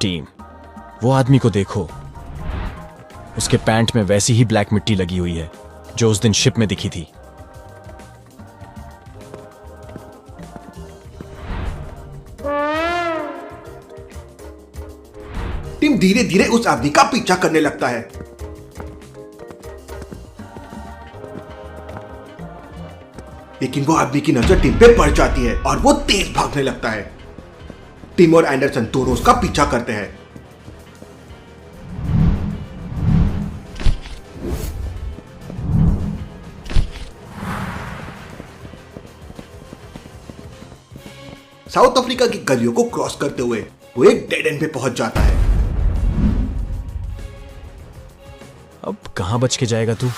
Team, वो आदमी को देखो। उसके पैंट में वैसी ही ब्लैक मिट्टी लगी हुई है जो उस दिन शिप में दिखी थी। टीम धीरे धीरे उस आदमी का पीछा करने लगता है। लेकिन वो आदमी की नजर टीम पे पड़ जाती है और वो तेज भागने लगता है। टीम और एंडरसन दोनों उसका पीछा करते हैं। साउथ अफ्रीका की गलियों को क्रॉस करते हुए वो एक डेड एंड पे पहुंच जाता है। अब कहां बच के जाएगा तू?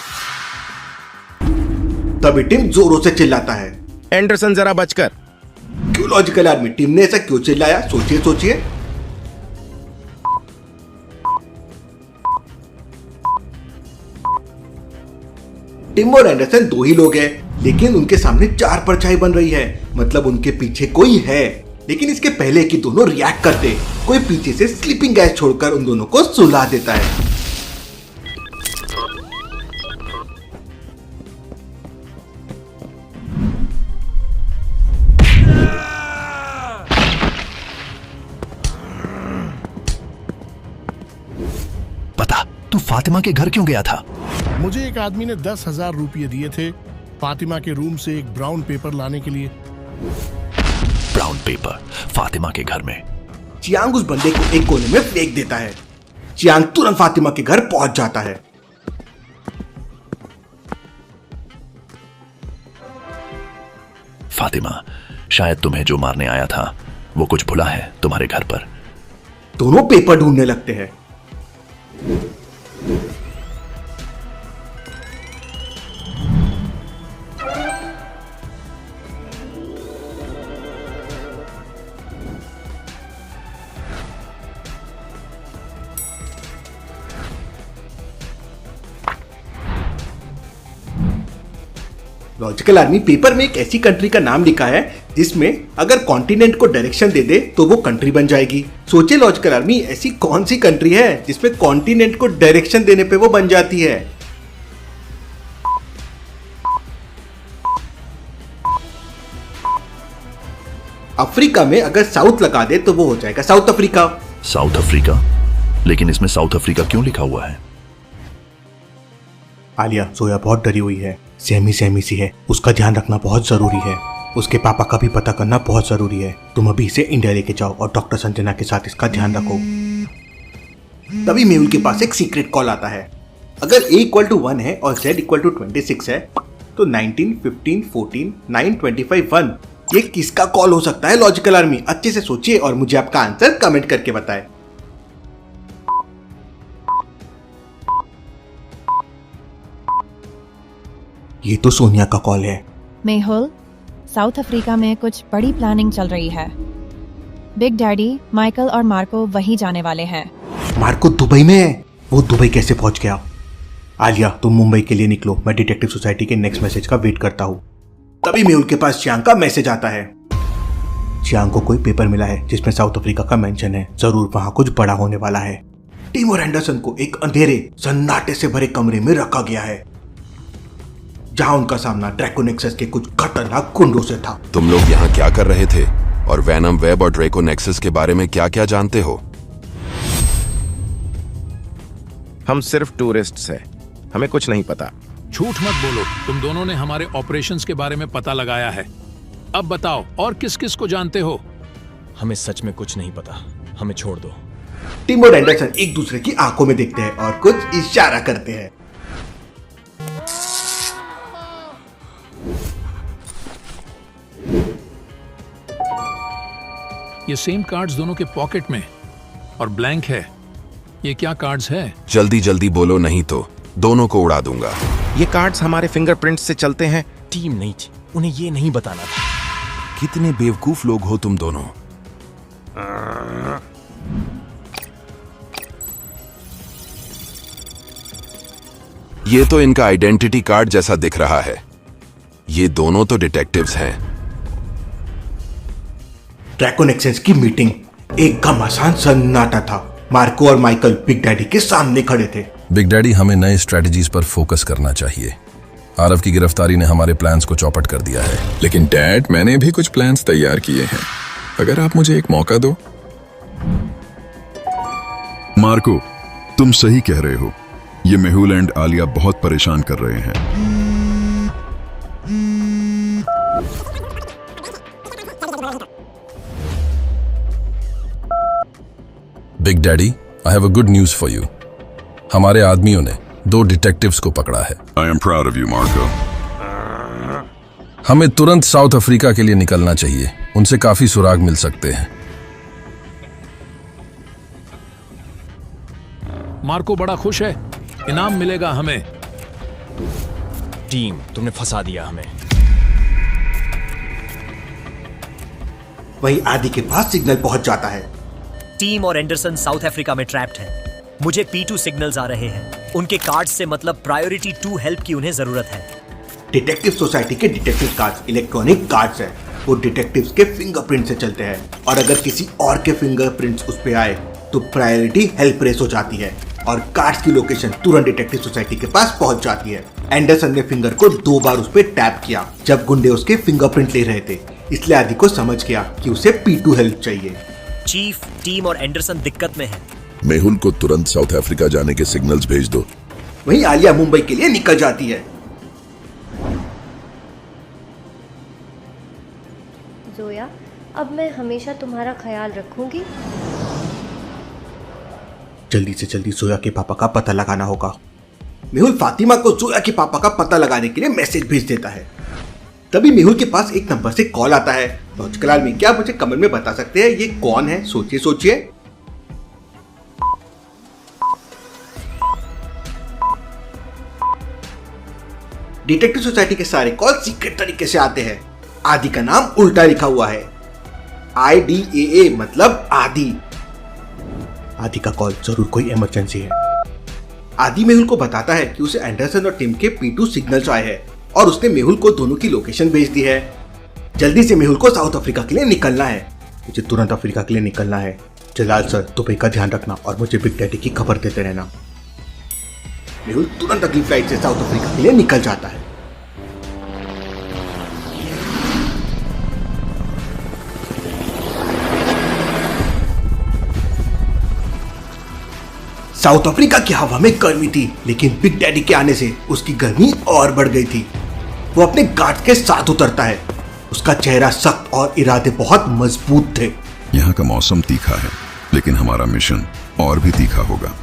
तभी टीम जोरों से चिल्लाता है, एंडरसन जरा बचकर। क्यों लॉजिकल आर्मी? टीम ने ऐसा क्यों चिल्लाया? सोचिए सोचिए। टिम और एंडरसन दो ही लोग हैं, लेकिन उनके सामने चार परछाई बन रही है। मतलब उनके पीछे कोई है। लेकिन इसके पहले कि दोनों रिएक्ट करते, कोई पीछे से स्लीपिंग गैस छोड़कर उन दोनों को सुला देता है। बता, तू फातिमा के घर क्यों गया था? मुझे एक आदमी ने 10,000 रुपये दिए थे फातिमा के रूम से एक ब्राउन पेपर लाने के लिए। ब्राउन पेपर फातिमा के घर में? चियांग उस बंदे को एक कोने में फेंक देता है। चियांग तुरंत फातिमा के घर पहुंच जाता है। फातिमा, शायद तुम्हें जो मारने आया था वो कुछ भुला है तुम्हारे घर पर। दोनों पेपर ढूंढने लगते हैं। लॉजिकल आर्मी पेपर में एक ऐसी कंट्री का नाम लिखा है जिसमें अगर कॉन्टिनेंट को डायरेक्शन दे दे तो वो कंट्री बन जाएगी। सोचिए लॉजिकल आर्मी, ऐसी कौन सी कंट्री है जिसमें कॉन्टिनेंट को डायरेक्शन देने पे वो बन जाती है? अफ्रीका में अगर साउथ लगा दे तो वो हो जाएगा साउथ अफ्रीका। South Africa? लेकिन इसमें साउथ अफ्रीका क्यों लिखा हुआ है? आलिया, जोया बहुत डरी हुई है। सहमी सहमी सी है। उसका ध्यान रखना बहुत जरूरी है। उसके पापा का भी पता करना बहुत जरूरी है। तुम अभी इसे इंडिया लेके जाओ और डॉक्टर संजना के साथ इसका ध्यान रखो। तभी मेहुल के पास एक सीक्रेट कॉल आता है। अगर A=1 है और Z=26 है तो 19, 15, 14, 9, 25, 1 ये किसका कॉल हो सकता है? लॉजिकल आर्मी अच्छे से सोचिए और मुझे आपका आंसर कमेंट करके बताएं। ये तो सोनिया का कॉल है। मेहुल, साउथ अफ्रीका में कुछ बड़ी प्लानिंग चल रही है। बिग डैडी, माइकल और मार्को वहीं जाने वाले हैं। मार्को दुबई में है? वो दुबई कैसे पहुंच गया? आलिया, तुम मुंबई के लिए निकलो। मैं डिटेक्टिव सोसाइटी के नेक्स्ट मैसेज का वेट करता हूँ। तभी मेहुल के पास चियांग का मैसेज आता है। चियांग को कोई पेपर मिला है जिसमें साउथ अफ्रीका का मेंशन है। जरूर वहां कुछ बड़ा होने वाला है। टिम और एंडरसन को एक अंधेरे सन्नाटे से भरे कमरे में रखा गया है जहां उनका सामना ड्रैको नेक्सस के कुछ खतरनाक गुंडों से था। तुम लोग यहाँ क्या कर रहे थे और वेनम वेब और ड्रैको नेक्सस के बारे में क्या क्या जानते हो? हम सिर्फ टूरिस्ट्स हैं, हमें कुछ नहीं पता। झूठ मत बोलो, तुम दोनों ने हमारे ऑपरेशंस के बारे में पता लगाया है। अब बताओ और किस किस को जानते हो? हमें सच में कुछ नहीं पता, हमें छोड़ दो। टिम और एंडरसन एक दूसरे की आंखों में देखते हैं और कुछ इशारा करते हैं। ये सेम कार्ड्स दोनों के पॉकेट में और ब्लैंक है। ये क्या कार्ड्स है? जल्दी जल्दी बोलो, नहीं तो दोनों को उड़ा दूंगा। ये कार्ड्स हमारे फिंगरप्रिंट्स से चलते हैं। टीम नहीं थी, उन्हें ये नहीं बताना था। कितने बेवकूफ लोग हो तुम दोनों। ये तो इनका आइडेंटिटी कार्ड जैसा दिख रहा है। ये दोनों तो डिटेक्टिव्स हैं। ड्रैको नेक्सस की मीटिंग। एक घमासान सन्नाटा था। मार्को और माइकल बिग डैडी के सामने खड़े थे। बिग डैडी, हमें नए स्ट्रेटजीज पर फोकस करना चाहिए। आरव की गिरफ्तारी ने हमारे प्लान्स को चौपट कर दिया है। लेकिन डैड, मैंने भी कुछ प्लान्स तैयार किए हैं, अगर आप मुझे एक मौका दो। मार्को, तुम सही कह रहे हो। ये मेहुल एंड आलिया बहुत परेशान कर रहे हैं। Big daddy, I have a good news for you. हमारे आदमियों ने 2 डिटेक्टिव्स को पकड़ा है। I am proud of you Marco. हमें तुरंत साउथ अफ्रीका के लिए निकलना चाहिए। उनसे काफी सुराग मिल सकते हैं। मार्को बड़ा खुश है, इनाम मिलेगा हमें। टीम, तुमने फंसा दिया हमें। वहीं आदि के पास सिग्नल पहुंच जाता है। टीम और एंडरसन साउथ अफ्रीका में ट्रैप्ड हैं। मुझे P2 सिग्नल्स आ रहे हैं। उनके कार्ड्स से मतलब प्रायोरिटी 2 हेल्प की उन्हें जरूरत है। डिटेक्टिव सोसाइटी के डिटेक्टिव कार्ड्स इलेक्ट्रॉनिक कार्ड्स हैं। वो डिटेक्टिव्स के फिंगरप्रिंट से चलते हैं और अगर किसी और के फिंगरप्रिंट्स उस पे आए तो प्रायोरिटी हेल्प रेस हो जाती है और कार्ड्स की लोकेशन तुरंत डिटेक्टिव सोसाइटी के पास पहुंच जाती है। एंडरसन ने फिंगर को 2 बार उस पे टैप किया जब गुंडे उसके फिंगरप्रिंट ले रहे थे, इसलिए आदि को समझ गया कि उसे P2 हेल्प चाहिए। चीफ, टीम और एंडरसन दिक्कत में हैं। मेहुल को तुरंत साउथ अफ्रीका जाने के सिग्नल्स भेज दो। वहीं आलिया मुंबई के लिए निकल जाती है। जोया, अब मैं हमेशा तुम्हारा ख्याल रखूंगी। जल्दी से जल्दी जोया के पापा का पता लगाना होगा। मेहुल फातिमा को जोया के पापा का पता लगाने के लिए मैसेज भेज देता है। तभी मेहुल के पास एक नंबर से कॉल आता है। लॉजिकल आर्मी, क्या मुझे कमेंट में बता सकते हैं ये कौन है? सोचिए सोचिए। डिटेक्टिव सोसाइटी के सारे कॉल सीक्रेट तरीके से आते हैं। आदि का नाम उल्टा लिखा हुआ है, IDAA मतलब आदि। आदि का कॉल जरूर कोई इमरजेंसी है। आदि मेहुल को बताता है कि उसे एंडरसन और टीम के P2 सिग्नल्स आए हैं और उसने मेहुल को दोनों की लोकेशन भेज दी है। जल्दी से मेहुल को साउथ अफ्रीका के लिए निकलना है। मुझे तुरंत अफ्रीका के लिए निकलना है। जलाल सर, दुबई का ध्यान रखना और मुझे बिग डैडी की खबर देते रहना। मेहुल तुरंत अगली फ्लाइट से साउथ अफ्रीका के लिए निकल जाता है। साउथ अफ्रीका की हवा में गर्मी थी, लेकिन बिग डैडी के आने से उसकी गर्मी और बढ़ गई थी। वो अपने गार्ड के साथ उतरता है। उसका चेहरा सख्त और इरादे बहुत मजबूत थे। यहाँ का मौसम तीखा है, लेकिन हमारा मिशन और भी तीखा होगा।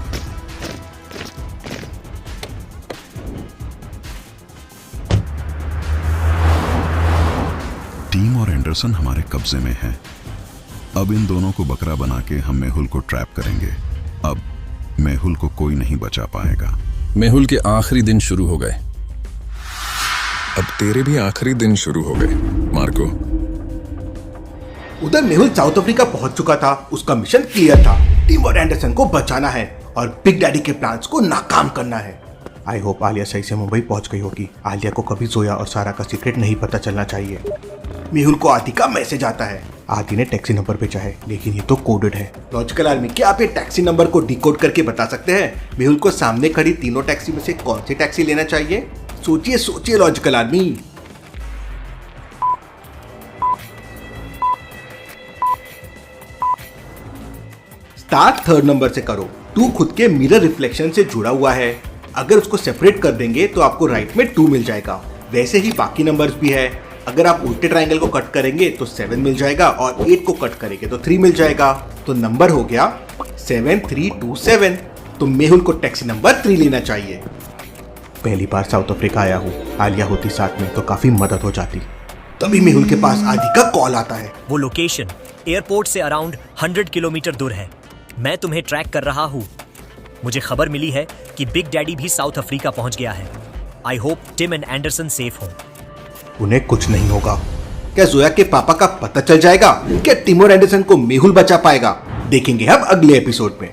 टीम और एंडरसन हमारे कब्जे में हैं। अब इन दोनों को बकरा बना के हम मेहुल को ट्रैप करेंगे। अब मेहुल को कोई नहीं बचा पाएगा। मेहुल के आखिरी दिन शुरू हो गए। अब तेरे भी आखिरी दिन शुरू हो गए मार्को। उधर मेहुल साउथ अफ्रीका पहुंच चुका था। उसका मिशन क्लियर था। टीम और एंडरसन को बचाना है और बिग डैडी के प्लान्स को नाकाम करना है। आई होप आलिया सही से मुंबई पहुंच गई होगी। आलिया को कभी जोया और सारा का सीक्रेट नहीं पता चलना चाहिए। मेहुल को आदि का मैसेज आता है। आदि ने टैक्सी नंबर भेजा है, लेकिन ये तो कोडेड है। लॉजिकल आर्मी, क्या आप ये टैक्सी नंबर को डिकोड करके बता सकते हैं? मेहुल को सामने खड़ी तीनों टैक्सी में से कौन सी टैक्सी लेना चाहिए? सोचिए सोचिए logical army. Start third number से करो। 2 खुद के मिरर रिफ्लेक्शन से जुड़ा हुआ है। अगर उसको सेपरेट कर देंगे तो आपको राइट में 2 मिल जाएगा। वैसे ही बाकी नंबर्स भी है। अगर आप उल्टे ट्रायंगल को कट करेंगे तो 7 मिल जाएगा और 8 को कट करेंगे तो 3 मिल जाएगा। तो नंबर हो गया 7327। तो मेहुल को टैक्सी नंबर 3 लेना चाहिए। पहली बार साउथ अफ्रीका आया हूँ। आलिया होती साथ में तो काफी मदद हो जाती। तभी मेहुल के पास आदि का कॉल आता है। वो लोकेशन एयरपोर्ट से अराउंड 100 किलोमीटर दूर है। मैं तुम्हें ट्रैक कर रहा हूँ। मुझे खबर मिली है कि बिग डैडी भी साउथ अफ्रीका पहुंच गया है। I hope Tim and Anderson safe हो। उन्हें कुछ नहीं होगा। क्या जोया के पापा का पता चल जाएगा? क्या टिम और एंडरसन को मेहुल बचा पाएगा? देखेंगे हम अगले एपिसोड में।